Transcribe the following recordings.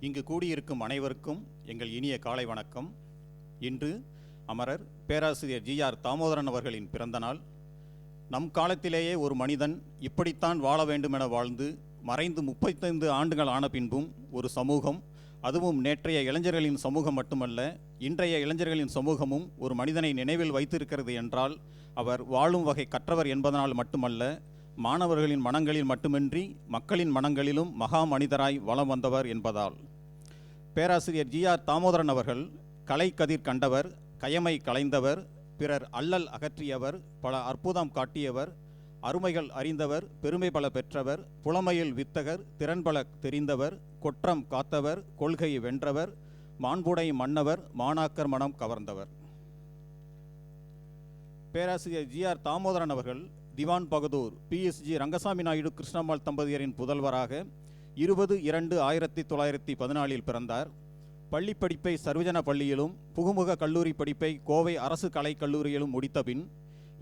இங்கு கூடியிருக்கும் அனைவருக்கும் எங்கள் இனிய காலை வணக்கம். இன்று அமரர் பேராசிரியர் ஜி.ஆர். தாமோதரன் அவர்களின் பிறந்தநாள். நம் காலத்திலேயே ஒரு மனிதன் இப்படித்தான் வாழ வேண்டுமென வாழ்ந்து மறைந்து 35 ஆண்டுகள் ஆன பின்பும் ஒரு சமூகம், அதுவும் நேற்றைய இளைஞர்களின் சமூகம் மட்டுமல்ல, இன்றைய இளைஞர்களின் சமூகமும் ஒரு மனிதனை நினைவில் வைத்திருக்கிறது என்றால் அவர் வாழும் வகை கற்றவர் என்பதனால் மட்டுமல்ல, மாணவர்களின் மனங்களில் மட்டுமின்றி மக்களின் மனங்களிலும் மகா மனிதராய் வலம் வந்தவர் என்பதால். பேராசிரியர் ஜி.ஆர். தாமோதரன் அவர்கள் கலை கதிர் கண்டவர், கயமை களைந்தவர், பிறர் அல்லல் அகற்றியவர், பல அற்புதம் காட்டியவர், அருமைகள் அறிந்தவர், பெருமை பல பெற்றவர், புலமையில் வித்தகர், திறன்பல தெரிந்தவர், கொற்றம் காத்தவர், கொள்கை வென்றவர், மாண்புடை மன்னவர், மாணாக்கர் மனம் கவர்ந்தவர். பேராசிரியர் ஜி.ஆர். தாமோதரன் அவர்கள் திவான் பகதூர் PSG ரங்கசாமி நாயுடு கிருஷ்ணம்மாள் தம்பதியரின் புதல்வராக 20/2/1914 பிறந்தார். பள்ளி படிப்பை சர்வஜன பள்ளியிலும் புகுமுக கல்லூரி படிப்பை கோவை அரசு கலை கல்லூரியிலும் முடித்த பின்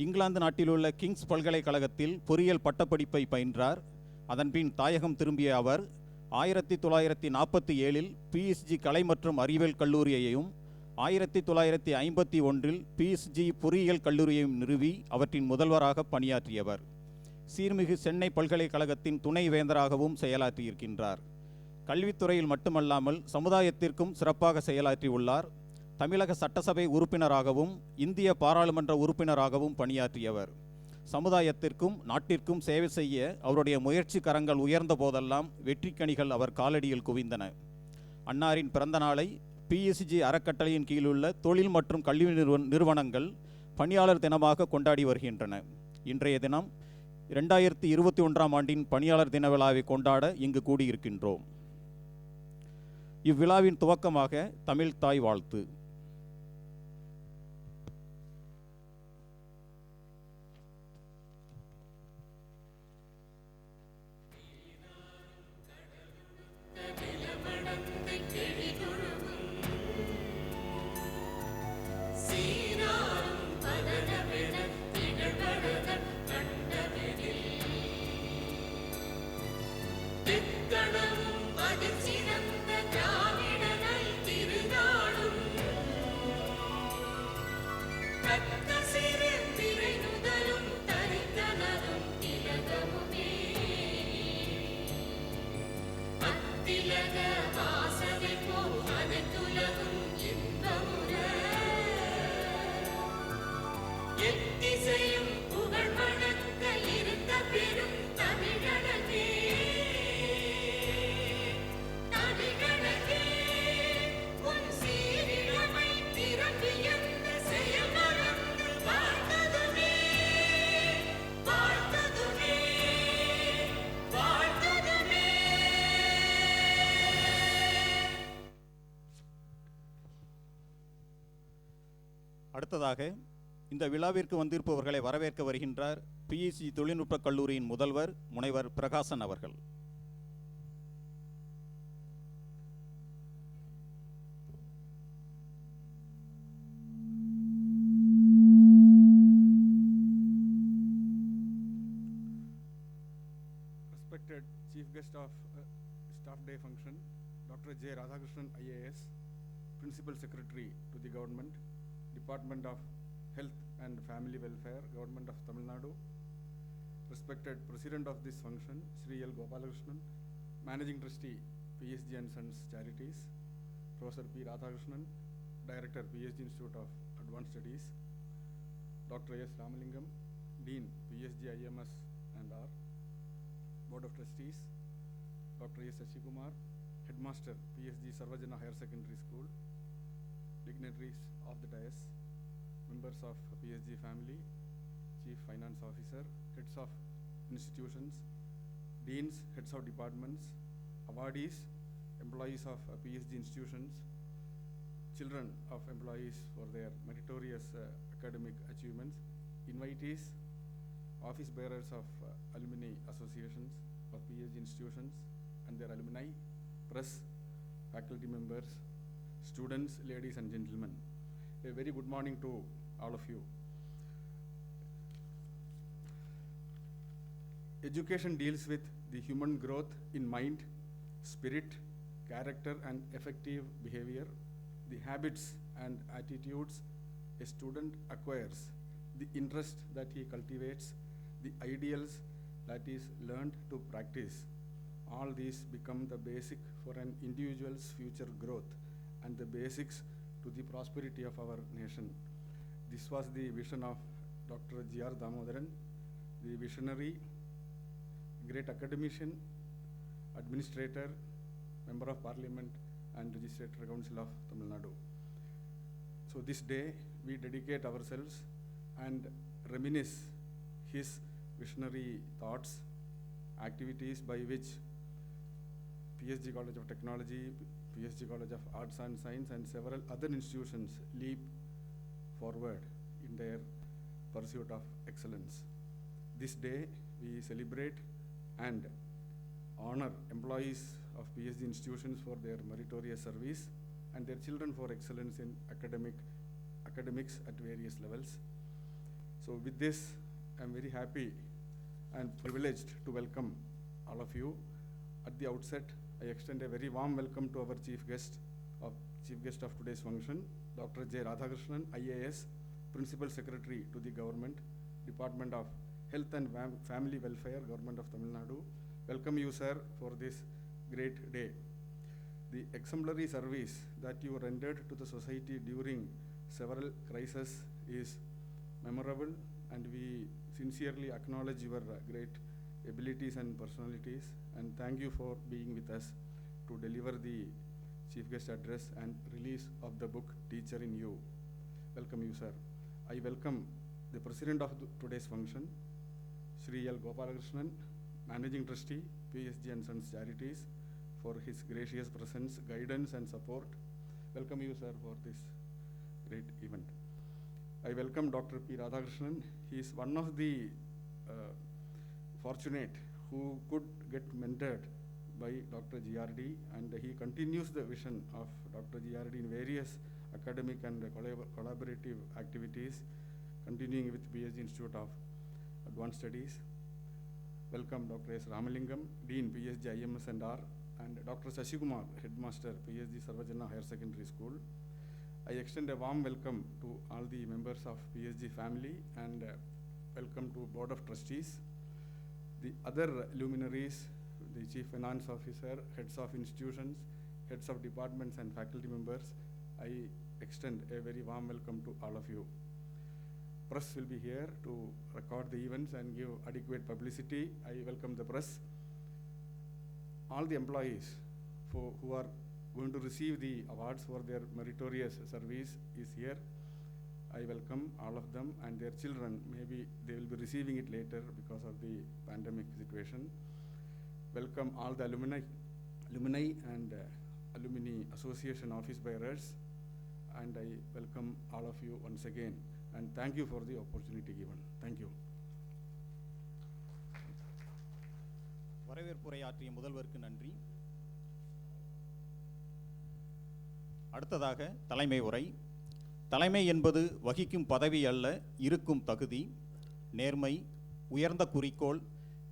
இங்கிலாந்து நாட்டிலுள்ள கிங்ஸ் பல்கலைக்கழகத்தில் பொறியியல் பட்டப்படிப்பை பயின்றார். அதன்பின் தாயகம் திரும்பிய அவர் 1947 PSG கலை மற்றும் அறிவியல் கல்லூரியையும் 1951 PSG பொறியியல் கல்லூரியையும் நிறுவி அவற்றின் முதல்வராக பணியாற்றியவர். சீர்மிகு சென்னை பல்கலைக்கழகத்தின் துணை வேந்தராகவும் செயலாற்றியிருக்கின்றார். கல்வித்துறையில் மட்டுமல்லாமல் சமுதாயத்திற்கும் சிறப்பாக செயலாற்றியுள்ளார். தமிழக சட்டசபை உறுப்பினராகவும் இந்திய பாராளுமன்ற உறுப்பினராகவும் பணியாற்றியவர். சமுதாயத்திற்கும் நாட்டிற்கும் சேவை செய்ய அவருடைய முயற்சி கரங்கள் உயர்ந்த போதெல்லாம் வெற்றிக்கனிகள் அவர் காலடியில் குவிந்தன. அன்னாரின் பிறந்த நாளை PSG அறக்கட்டளையின் கீழுள்ள தொழில் மற்றும் கல்வி நிறுவனங்கள் பணியாளர் தினமாக கொண்டாடி வருகின்றன. இன்றைய தினம் 2021 ஆண்டின் பணியாளர் தின விழாவை கொண்டாட இங்கு கூடியிருக்கின்றோம். இவ்விழாவின் துவக்கமாக தமிழ் தாய் வாழ்த்து. அடுத்ததாக இந்த விழாவிற்கு வந்திருப்பவர்களை வரவேற்க வருகின்றார் PSG தொழில்நுட்ப கல்லூரியின் முதல்வர் முனைவர் பிரகாசன் அவர்கள். Respected Chief Guest of Staff Day Function, Dr. J. Radhakrishnan IAS, Principal Secretary to the Government, Department of Health and Family Welfare, Government of Tamil Nadu. Respected President of this function, Sri L. Gopalakrishnan, Managing Trustee, PSG and Sons Charities, Professor P. Radhakrishnan, Director, PSG Institute of Advanced Studies, Dr. S. Ramalingam, Dean, PSG IMS and R, Board of Trustees, Dr. S. Ashikumar, Headmaster, PSG Sarvajana Higher Secondary School, dignitaries of the dais, members of PSG family, Chief Finance Officer, heads of institutions, deans, heads of departments, awardees, employees of PSG institutions, children of employees for their meritorious academic achievements, invitees, office bearers of alumni associations of PSG institutions and their alumni, press, faculty members, students, ladies and gentlemen. A very good morning to all of you. Education deals with the human growth in mind, spirit, character and effective behavior, the habits and attitudes a student acquires, the interest that he cultivates, the ideals that is learned to practice. All these become the basic for an individual's future growth and the basics to the prosperity of our nation. This was the vision of Dr. G.R. Damodaran, the visionary, great academician, administrator, member of parliament, and Legislative Council of Tamil Nadu. So this day, we dedicate ourselves and reminisce his visionary thoughts, activities by which PSG College of Technology, PSG College of Arts and Science, and several other institutions leap forward in their pursuit of excellence. This day, we celebrate and honor employees of PSG institutions for their meritorious service and their children for excellence in academics at various levels. So with this, I'm very happy and privileged to welcome all of you. At the outset, I extend a very warm welcome to our chief guest of today's function, Dr. J. Radhakrishnan, IAS, Principal Secretary to the Government, Department of Health and Family Welfare, Government of Tamil Nadu. Welcome you, sir, for this great day. The exemplary service that you rendered to the society during several crises is memorable, and we sincerely acknowledge your great abilities and personalities, and thank you for being with us to deliver the chief guest address and release of the book Teacher in You. Welcome you, sir. I welcome the president of today's function, Sri L. Gopalakrishnan, Managing Trustee, PSG and Sons Charities, for his gracious presence, guidance, and support. Welcome you, sir, for this great event. I welcome Dr. P. Radhakrishnan. He is one of the fortunate who could get mentored by Dr. GRD, and he continues the vision of Dr. GRD in various academic and collaborative activities, continuing with PSG Institute of Advanced Studies. Welcome Dr. S. Ramalingam, Dean, PSG IMS and R, and Dr. Sasikumar, Headmaster, PSG Sarvajana Higher Secondary School. I extend a warm welcome to all the members of PSG family and welcome to Board of Trustees, the other luminaries, the Chief Finance Officer, heads of institutions, heads of departments and faculty members. I extend a very warm welcome to all of you. Press will be here to record the events and give adequate publicity. I welcome the press. All the employees who are going to receive the awards for their meritorious service is here. I welcome all of them and their children. Maybe they will be receiving it later because of the pandemic situation. Welcome all the alumni and alumni association office bearers. And I welcome all of you once again. And thank you for the opportunity given. Thank you. வரவேற்புரையாற்றிய முதல்வருக்கு நன்றி. அடுத்ததாக தலைமை உரை. தலைமை என்பது வகிக்கும் பதவி அல்ல, இருக்கும் தகுதி, நேர்மை, உயர்ந்த குறிக்கோள்,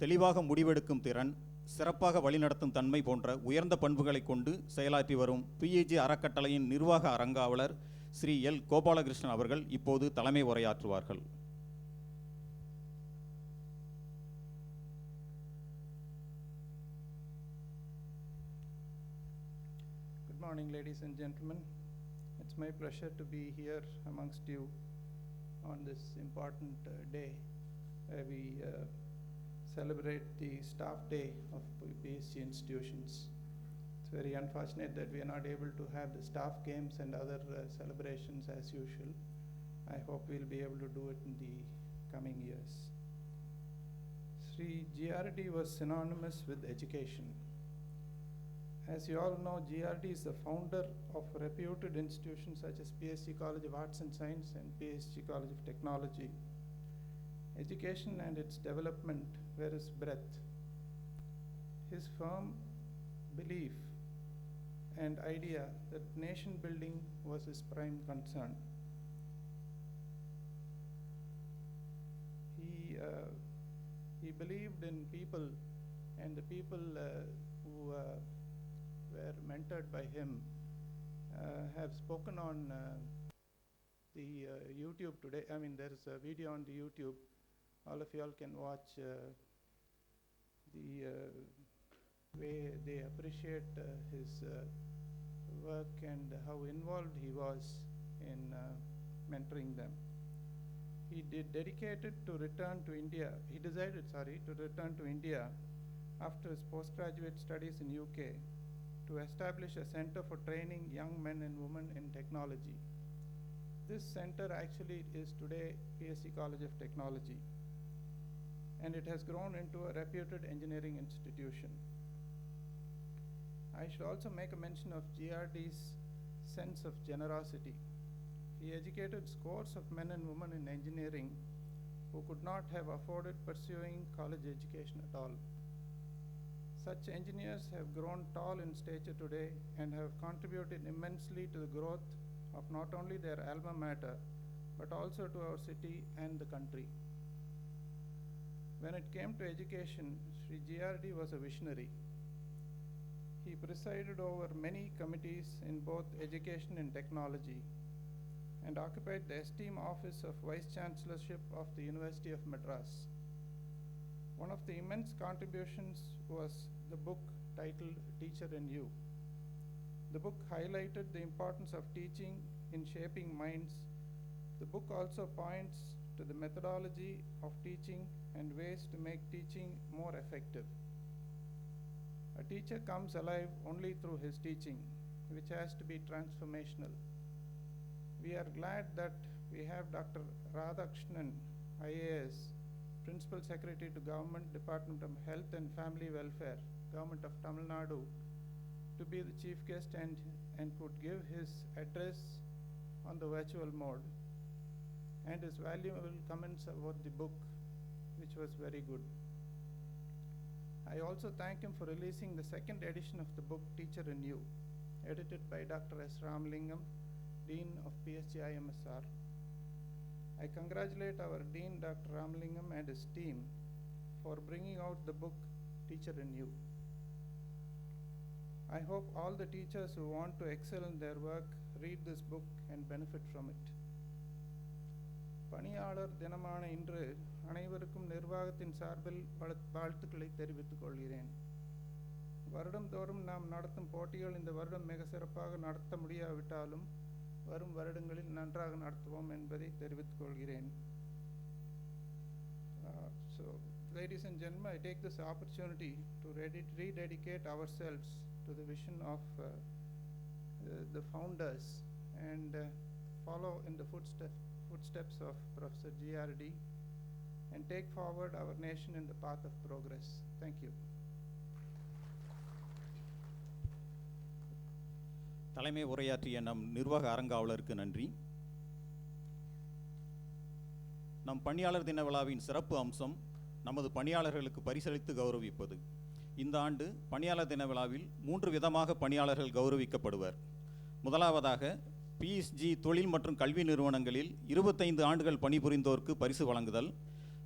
தெளிவாக முடிவெடுக்கும் திறன், சிறப்பாக வழிநடத்தும் தன்மை போன்ற உயர்ந்த பண்புகளை கொண்டு செயலாற்றி வரும் PSG அறக்கட்டளையின் நிர்வாக அரங்காவலர் ஸ்ரீ எல். கோபாலகிருஷ்ணன் அவர்கள் இப்போது தலைமை உரையாற்றுவார்கள். Good morning, ladies and gentlemen. It's my pleasure to be here amongst you on this important day where we celebrate the staff day of PSG institutions. It's very unfortunate that we are not able to have the staff games and other celebrations as usual. I hope we'll be able to do it in the coming years. Sri GRD was synonymous with education. As you all know, GRD is the founder of reputed institutions such as PSG College of Arts and Science and PSG College of Technology. Education and its development were his breath. His firm belief and idea that nation building was his prime concern. He believed in people, and the people who were mentored by him have spoken on the YouTube today. I mean, there is a video on the YouTube. All of y'all can watch the way they appreciate his work and how involved he was in mentoring them. He decided to return to India after his postgraduate studies in UK to establish a center for training young men and women in technology. This center actually is today PSC College of Technology, and it has grown into a reputed engineering institution. I should also make a mention of GRD's sense of generosity. He educated scores of men and women in engineering who could not have afforded pursuing college education at all. Such engineers have grown tall in stature today and have contributed immensely to the growth of not only their alma mater, but also to our city and the country. When it came to education, Sri GRD was a visionary. He presided over many committees in both education and technology, and occupied the esteemed office of Vice Chancellorship of the University of Madras. One of the immense contributions was the book titled Teacher in You. The book highlighted the importance of teaching in shaping minds. The book also points to the methodology of teaching and ways to make teaching more effective. A teacher comes alive only through his teaching, which has to be transformational. We are glad that we have Dr. Radhakrishnan, IAS, Principal Secretary to Government, Department of Health and Family Welfare, Government of Tamil Nadu, to be the chief guest and could give his address on the virtual mode, and his valuable comments about the book, which was very good. I also thank him for releasing the second edition of the book Teacher in You, edited by Dr. S. Ramalingam, Dean of PSG IMSR. I congratulate our Dean, Dr. Ramalingam, and his team for bringing out the book Teacher in You. I hope all the teachers who want to excel in their work read this book and benefit from it. பணியாளர் தினமான இன்று அனைவருக்கும் நிர்வாகத்தின் சார்பில் வாழ்த்துக்களை தெரிவித்துக் கொள்கிறேன். வருடந்தோறும் நாம் நடத்தும் போட்டிகள் இந்த வருடம் மிக சிறப்பாக நடத்த முடியாவிட்டாலும் வரும் வருடங்களில் நன்றாக நடத்துவோம் என்பதை தெரிவித்துக் கொள்கிறேன். So, ladies and gentlemen, I take this opportunity to rededicate ourselves to the vision of the founders and follow in the footsteps of Professor GRD and take forward our nation in the path of progress. Thank you. தலைமை உரையாற்றிய நம் நிர்வாக அரங்காவலருக்கு நன்றி. நம் பணியாளர் தின விழாவின் சிறப்பு அம்சம் நமது பணியாளர்களுக்கு பரிசளித்து கௌரவிப்பது. இந்த ஆண்டு பணியாளர் தின விழாவில் 3 விதமாக பணியாளர்கள் கௌரவிக்கப்படுவர். முதலாவதாக PSG தொழில் மற்றும் கல்வி நிறுவனங்களில் 25 ஆண்டுகள் பணிபுரிந்தோருக்கு பரிசு வழங்குதல்.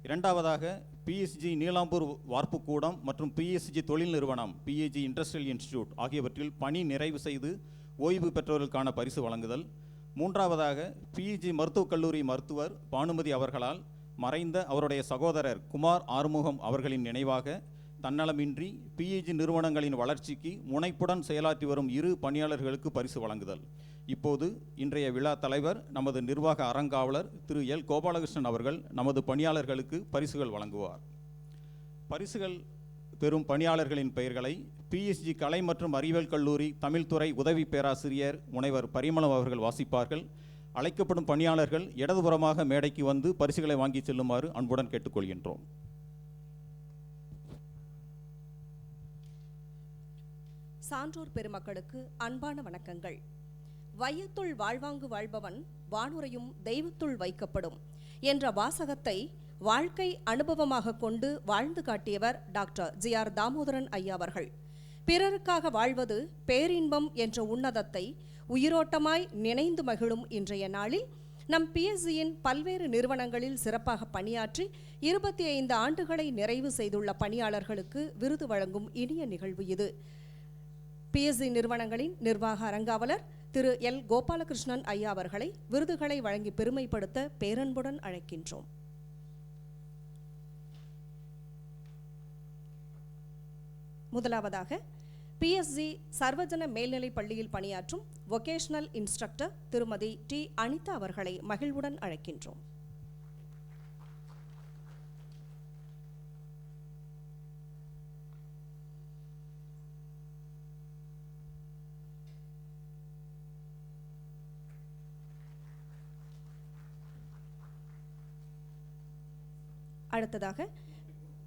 இரண்டாவதாக PSG நீலாம்பூர் வார்ப்புக்கூடம் மற்றும் PSG தொழில் நிறுவனம் PAG இண்டஸ்ட்ரியல் இன்ஸ்டிடியூட் ஆகியவற்றில் பணி நிறைவு செய்து ஓய்வு பெற்றோருக்கான பரிசு வழங்குதல். மூன்றாவதாக PG மருத்துவக் கல்லூரி மருத்துவர் பானுமதி அவர்களால் மறைந்த அவருடைய சகோதரர் குமார் ஆறுமுகம் அவர்களின் நினைவாக தன்னலமின்றி PAG நிறுவனங்களின் வளர்ச்சிக்கு முனைப்புடன் செயலாற்றி வரும் 2 பணியாளர்களுக்கு பரிசு வழங்குதல். இப்போது இன்றைய விழா தலைவர் நமது நிர்வாக அறங்காவலர் திரு எல் கோபாலகிருஷ்ணன் அவர்கள் நமது பணியாளர்களுக்கு பரிசுகள் வழங்குவார். பரிசுகள் பெறும் பணியாளர்களின் பெயர்களை PSG கலை மற்றும் அறிவியல் கல்லூரி தமிழ்துறை உதவி பேராசிரியர் முனைவர் பரிமளம் அவர்கள் வாசிப்பார்கள். அழைக்கப்படும் பணியாளர்கள் இடதுபுறமாக மேடைக்கு வந்து பரிசுகளை வாங்கி செல்லுமாறு அன்புடன் கேட்டுக்கொள்கின்றோம். சான்றோர் பெருமக்களுக்கு அன்பான வணக்கங்கள். வையத்துள் வாழ்வாங்கு வாழ்பவன் வானுரையும் தெய்வத்துள் வைக்கப்படும் என்ற வாசகத்தை வாழ்க்கை அனுபவமாக கொண்டு வாழ்ந்து காட்டியவர் டாக்டர் GR தாமோதரன் ஐயா அவர்கள். பிறருக்காக வாழ்வது பேரின்பம் என்ற உன்னதத்தை உயிரோட்டமாய் நினைந்து மகிழும் இன்றைய நாளில் நம் PSCயின் பல்வேறு நிறுவனங்களில் சிறப்பாக பணியாற்றி 25 ஆண்டுகளை நிறைவு செய்துள்ள பணியாளர்களுக்கு விருது வழங்கும் இனிய நிகழ்வு இது. பிஎஸ்சி நிறுவனங்களின் நிர்வாக அரங்காவலர் திரு எல் கோபாலகிருஷ்ணன் ஐயா அவர்களை விருதுகளை வழங்கி பெருமைப்படுத்த பேரன்புடன் அழைக்கின்றோம். முதலாவதாக பிஎஸ்சி சர்வஜன மேல்நிலைப் பள்ளியில் பணியாற்றும் வொகேஷனல் இன்ஸ்ட்ரக்டர் திருமதி டி அனிதா அவர்களை மகிழ்வுடன் அழைக்கின்றோம். அடுத்ததாக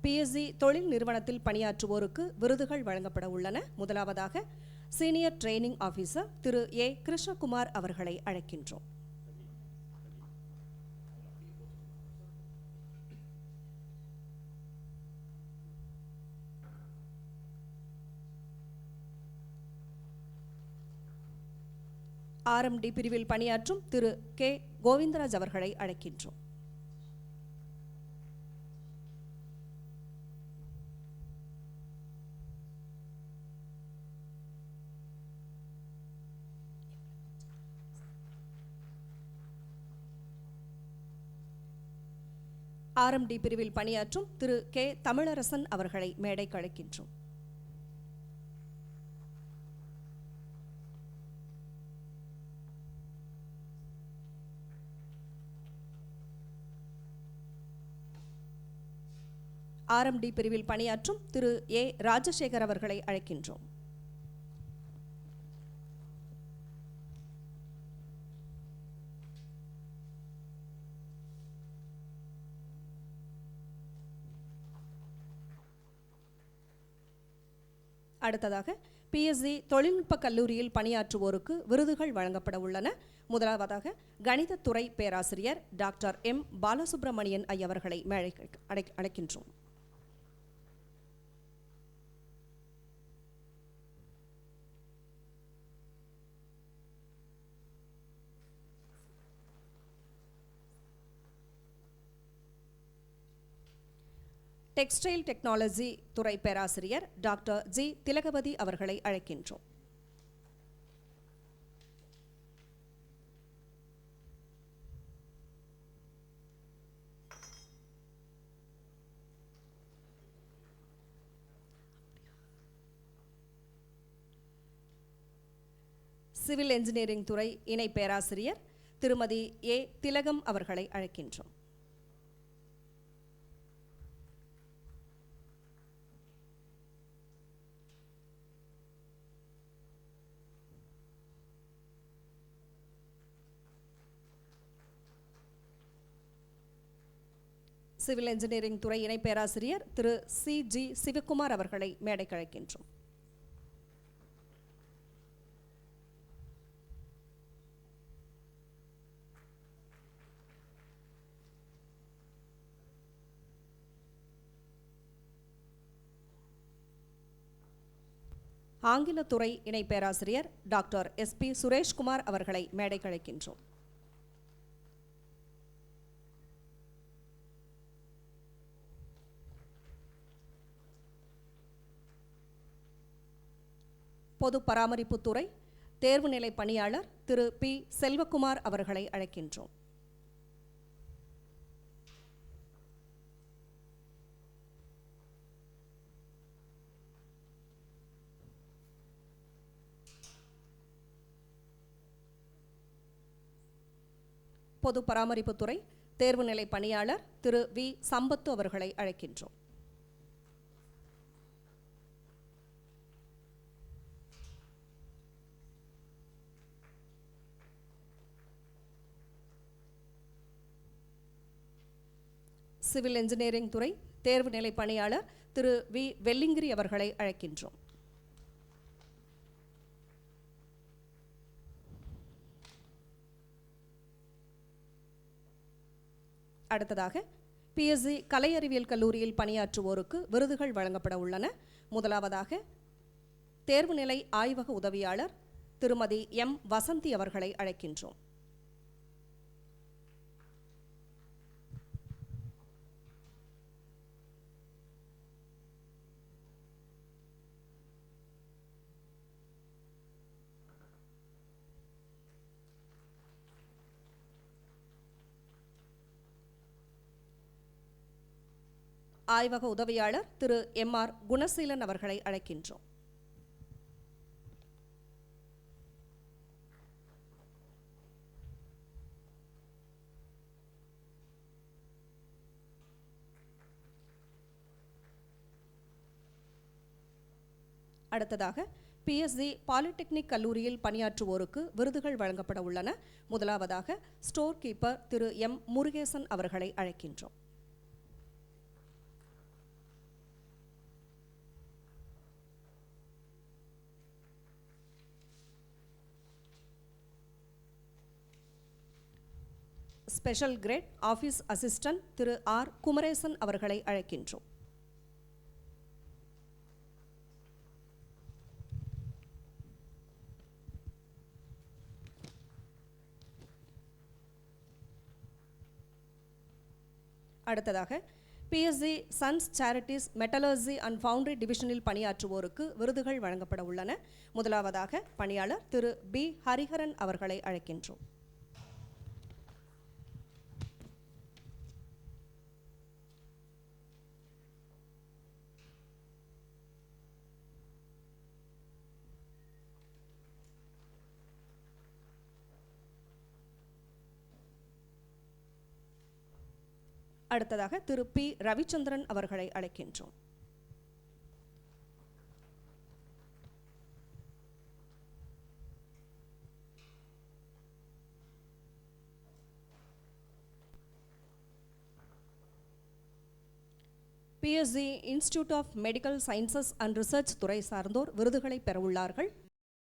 பிஎஸ்சி தொழில் நிறுவனத்தில் பணியாற்றுவோருக்கு விருதுகள் வழங்கப்பட உள்ளன. முதலாவதாக சீனியர் ட்ரைனிங் ஆபீசர் திரு ஏ கிருஷ்ணகுமார் அவர்களை அழைக்கின்றோம். ஆர்எம்டி பிரிவில் பணியாற்றும் திரு கே கோவிந்தராஜ் அவர்களை அழைக்கின்றோம். ஆர்எம்டி பிரிவில் பணியாற்றும் திரு கே தமிழரசன் அவர்களை மேடைக்கு அழைக்கின்றோம். ஆர்எம்டி பிரிவில் பணியாற்றும் திரு ஏ ராஜசேகர் அவர்களை அழைக்கின்றோம். அடுத்ததாக பிஎஸ்சி தொழில்நுட்ப கல்லூரியில் பணியாற்றுவோருக்கு விருதுகள் வழங்கப்பட உள்ளன. முதலாவதாக கணிதத்துறை பேராசிரியர் டாக்டர் எம் பாலசுப்ரமணியன் ஐயவர்களை அழைக்கின்றோம். டெக்ஸ்டைல் டெக்னாலஜி துறை பேராசிரியர் டாக்டர் ஜி திலகவதி அவர்களை அழைக்கின்றோம். சிவில் என்ஜினியரிங் துறை இணை பேராசிரியர் திருமதி ஏ திலகம் அவர்களை அழைக்கின்றோம். சிவில் என்ஜினியரிங் துறை இணை பேராசிரியர் திரு சி ஜி சிவகுமார் அவர்களை மேடைக்கு அழைக்கின்றோம். ஆங்கிலத்துறை இணை பேராசிரியர் டாக்டர் எஸ்பி சுரேஷ்குமார் அவர்களை மேடைக்கு அழைக்கின்றோம். பொது பராமரிப்புத்துறை தேர்வு நிலை பணியாளர் திரு பி செல்வகுமார் அவர்களை அழைக்கின்றோம். பொது பராமரிப்புத்துறை தேர்வு நிலை பணியாளர் திரு வி சம்பத்து அவர்களை அழைக்கின்றோம். சிவில் என்ஜினியரிங் துறை தேர்வு நிலை பணியாளர் திரு வி வெள்ளிங்கிரி அவர்களை அழைக்கின்றோம். அடுத்ததாக பிஎஸ்சி கலை அறிவியல் கல்லூரியில் பணியாற்றுவோருக்கு விருதுகள் வழங்கப்பட உள்ளன. முதலாவதாக தேர்வு நிலை ஆய்வக உதவியாளர் திருமதி எம் வசந்தி அவர்களை அழைக்கின்றோம். ஆய்வக உதவியாளர் திரு எம்.ஆர். குணசீலன் அவர்களை அழைக்கின்றோம். அடுத்ததாக பிஎஸ்சி பாலிடெக்னிக் கல்லூரியில் பணியாற்றுவோருக்கு விருதுகள் வழங்கப்பட உள்ளன. முதலாவதாக ஸ்டோர் கீப்பர் திரு எம். முருகேசன் அவர்களை அழைக்கின்றோம். ஸ்பெஷல் கிரேட் ஆஃபீஸ் அசிஸ்டன்ட் திரு ஆர். குமரேசன் அவர்களை அழைக்கின்றோம். அடுத்ததாக PSG sons charities metallurgy and foundry டிவிஷனில் பணியாற்றுவோருக்கு விருதுகள் வழங்கப்பட உள்ளன. முதலாவதாக பணியாளர் திரு பி. ஹரிஹரன் அவர்களை அழைக்கின்றோம். அடுத்ததாக திரு பி. ரவிச்சந்திரன் அவர்களை அழைக்கின்றோம். PSG institute of medical sciences and research துறை சார்ந்தோர் விருதுகளை பெறவுள்ளார்கள்.